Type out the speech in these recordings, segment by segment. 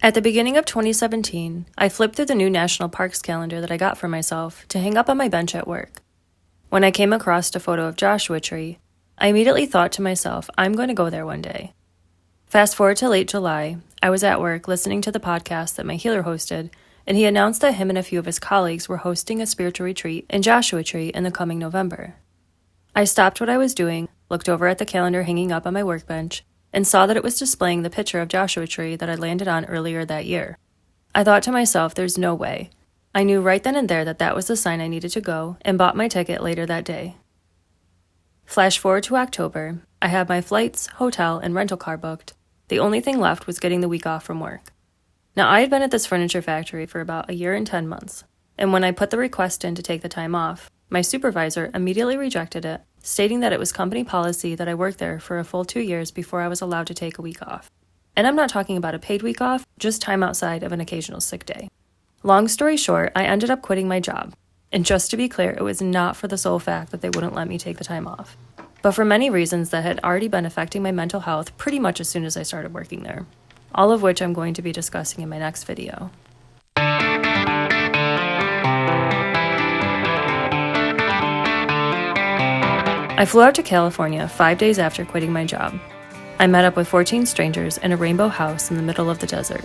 At the beginning of 2017, I flipped through the new national parks calendar that I got for myself to hang up on my bench at work. When I came across a photo of Joshua Tree, I immediately thought to myself, I'm going to go there one day. Fast forward to late July, I was at work listening to the podcast that my healer hosted, and he announced that him and a few of his colleagues were hosting a spiritual retreat in Joshua Tree in the coming November. I stopped what I was doing, looked over at the calendar hanging up on my workbench, and saw that it was displaying the picture of Joshua Tree that I landed on earlier that year. I thought to myself, there's no way. I knew right then and there that that was the sign I needed to go, and bought my ticket later that day. Flash forward to October, I had my flights, hotel, and rental car booked. The only thing left was getting the week off from work. Now, I had been at this furniture factory for about 1 year and 10 months, and when I put the request in to take the time off, my supervisor immediately rejected it, stating that it was company policy that I work there for a full 2 years before I was allowed to take a week off. And I'm not talking about a paid week off, just time outside of an occasional sick day. Long story short, I ended up quitting my job. And just to be clear, it was not for the sole fact that they wouldn't let me take the time off, but for many reasons that had already been affecting my mental health pretty much as soon as I started working there. All of which I'm going to be discussing in my next video. I flew out to California 5 days after quitting my job. I met up with 14 strangers in a rainbow house in the middle of the desert.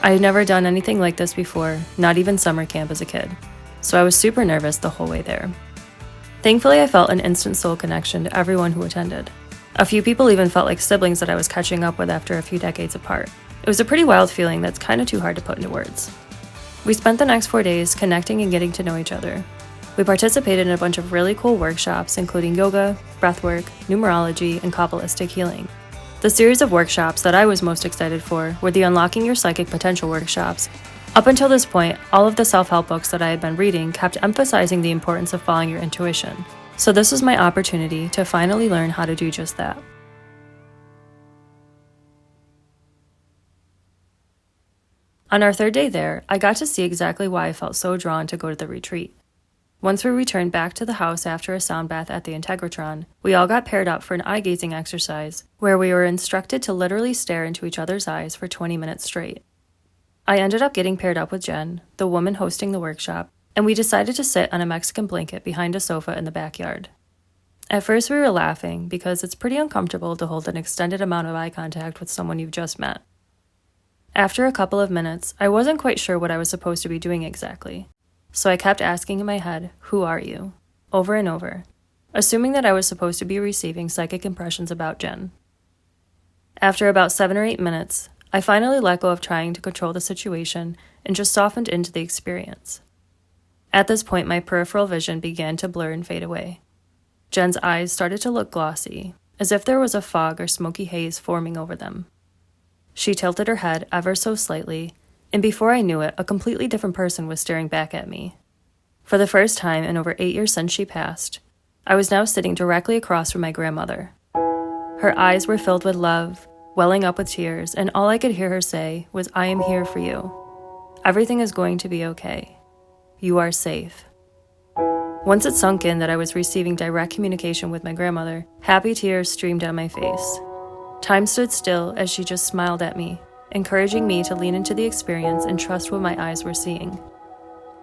I had never done anything like this before, not even summer camp as a kid, so I was super nervous the whole way there. Thankfully, I felt an instant soul connection to everyone who attended. A few people even felt like siblings that I was catching up with after a few decades apart. It was a pretty wild feeling that's kind of too hard to put into words. We spent the next 4 days connecting and getting to know each other. We participated in a bunch of really cool workshops, including yoga, breathwork, numerology, and Kabbalistic healing. The series of workshops that I was most excited for were the Unlocking Your Psychic Potential workshops. Up until this point, all of the self-help books that I had been reading kept emphasizing the importance of following your intuition. So this was my opportunity to finally learn how to do just that. On our 3rd day there, I got to see exactly why I felt so drawn to go to the retreat. Once we returned back to the house after a sound bath at the Integratron, we all got paired up for an eye-gazing exercise, where we were instructed to literally stare into each other's eyes for 20 minutes straight. I ended up getting paired up with Jen, the woman hosting the workshop, and we decided to sit on a Mexican blanket behind a sofa in the backyard. At first we were laughing because it's pretty uncomfortable to hold an extended amount of eye contact with someone you've just met. After a couple of minutes, I wasn't quite sure what I was supposed to be doing exactly. So I kept asking in my head, "Who are you?" over and over, assuming that I was supposed to be receiving psychic impressions about Jen. After about 7 or 8 minutes, I finally let go of trying to control the situation and just softened into the experience. At this point, my peripheral vision began to blur and fade away. Jen's eyes started to look glossy, as if there was a fog or smoky haze forming over them. She tilted her head ever so slightly, and before I knew it, a completely different person was staring back at me. For the first time in over 8 years since she passed, I was now sitting directly across from my grandmother. Her eyes were filled with love, welling up with tears, and all I could hear her say was, "I am here for you. Everything is going to be okay. You are safe." Once it sunk in that I was receiving direct communication with my grandmother, happy tears streamed down my face. Time stood still as she just smiled at me, encouraging me to lean into the experience and trust what my eyes were seeing.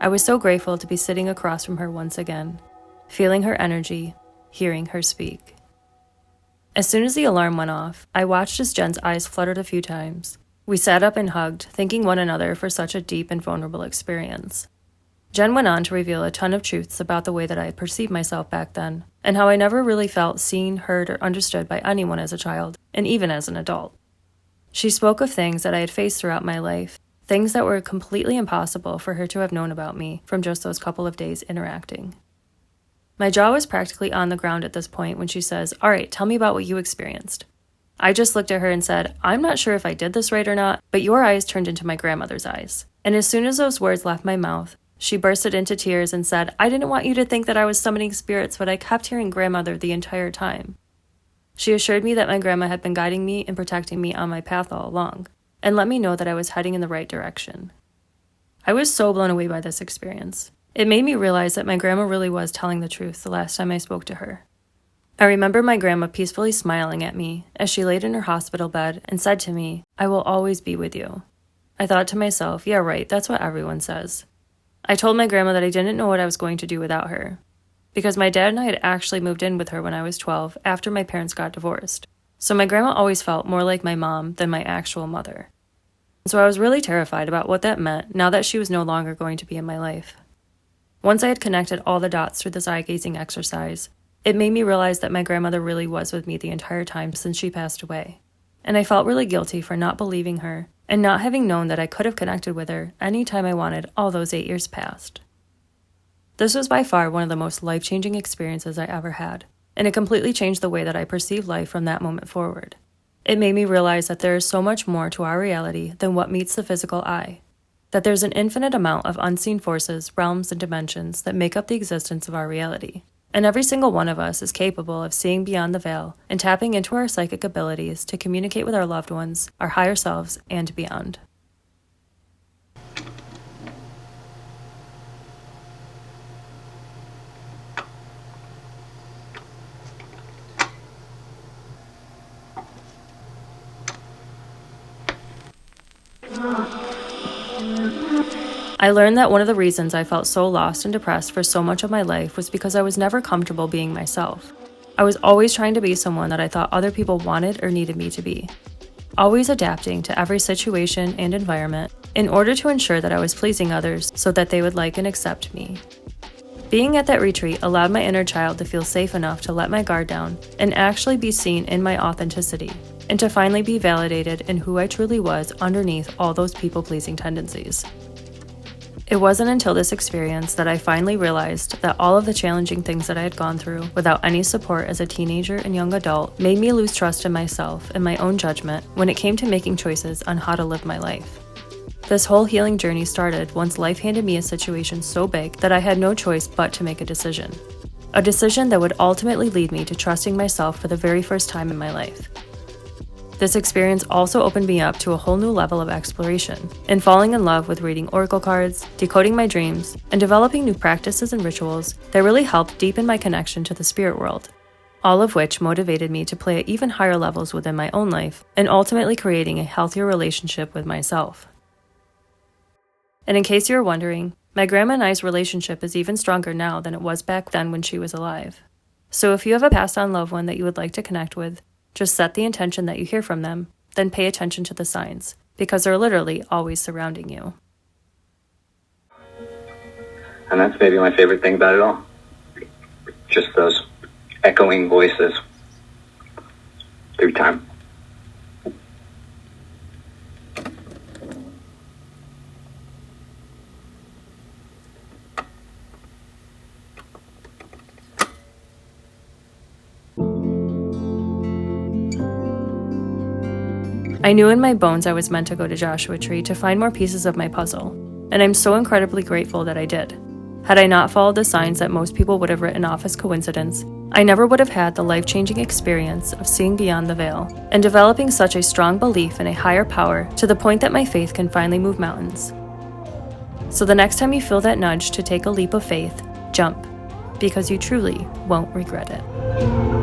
I was so grateful to be sitting across from her once again, feeling her energy, hearing her speak. As soon as the alarm went off, I watched as Jen's eyes fluttered a few times. We sat up and hugged, thanking one another for such a deep and vulnerable experience. Jen went on to reveal a ton of truths about the way that I had perceived myself back then, and how I never really felt seen, heard, or understood by anyone as a child, and even as an adult. She spoke of things that I had faced throughout my life, things that were completely impossible for her to have known about me from just those couple of days interacting. My jaw was practically on the ground at this point when she says, "All right, tell me about what you experienced." I just looked at her and said, "I'm not sure if I did this right or not, but your eyes turned into my grandmother's eyes." And as soon as those words left my mouth, she bursted into tears and said, "I didn't want you to think that I was summoning spirits, but I kept hearing grandmother the entire time." She assured me that my grandma had been guiding me and protecting me on my path all along, and let me know that I was heading in the right direction. I was so blown away by this experience. It made me realize that my grandma really was telling the truth the last time I spoke to her. I remember my grandma peacefully smiling at me as she laid in her hospital bed and said to me, "I will always be with you." I thought to myself, yeah, right, that's what everyone says. I told my grandma that I didn't know what I was going to do without her, because my dad and I had actually moved in with her when I was 12 after my parents got divorced. So my grandma always felt more like my mom than my actual mother. So I was really terrified about what that meant now that she was no longer going to be in my life. Once I had connected all the dots through this eye-gazing exercise, it made me realize that my grandmother really was with me the entire time since she passed away. And I felt really guilty for not believing her and not having known that I could have connected with her anytime I wanted all those 8 years past. This was by far one of the most life-changing experiences I ever had, and it completely changed the way that I perceived life from that moment forward. It made me realize that there is so much more to our reality than what meets the physical eye, that there's an infinite amount of unseen forces, realms, and dimensions that make up the existence of our reality. And every single one of us is capable of seeing beyond the veil and tapping into our psychic abilities to communicate with our loved ones, our higher selves, and beyond. I learned that one of the reasons I felt so lost and depressed for so much of my life was because I was never comfortable being myself. I was always trying to be someone that I thought other people wanted or needed me to be, always adapting to every situation and environment in order to ensure that I was pleasing others so that they would like and accept me. Being at that retreat allowed my inner child to feel safe enough to let my guard down and actually be seen in my authenticity, and to finally be validated in who I truly was underneath all those people-pleasing tendencies. It wasn't until this experience that I finally realized that all of the challenging things that I had gone through without any support as a teenager and young adult made me lose trust in myself and my own judgment when it came to making choices on how to live my life. This whole healing journey started once life handed me a situation so big that I had no choice but to make a decision. A decision that would ultimately lead me to trusting myself for the very first time in my life. This experience also opened me up to a whole new level of exploration, and falling in love with reading oracle cards, decoding my dreams, and developing new practices and rituals that really helped deepen my connection to the spirit world, all of which motivated me to play at even higher levels within my own life, and ultimately creating a healthier relationship with myself. And in case you were wondering, my grandma and I's relationship is even stronger now than it was back then when she was alive. So if you have a passed on loved one that you would like to connect with, just set the intention that you hear from them, then pay attention to the signs, because they're literally always surrounding you. And that's maybe my favorite thing about it all. Just those echoing voices through time. I knew in my bones I was meant to go to Joshua Tree to find more pieces of my puzzle, and I'm so incredibly grateful that I did. Had I not followed the signs that most people would have written off as coincidence, I never would have had the life-changing experience of seeing beyond the veil and developing such a strong belief in a higher power to the point that my faith can finally move mountains. So the next time you feel that nudge to take a leap of faith, jump, because you truly won't regret it.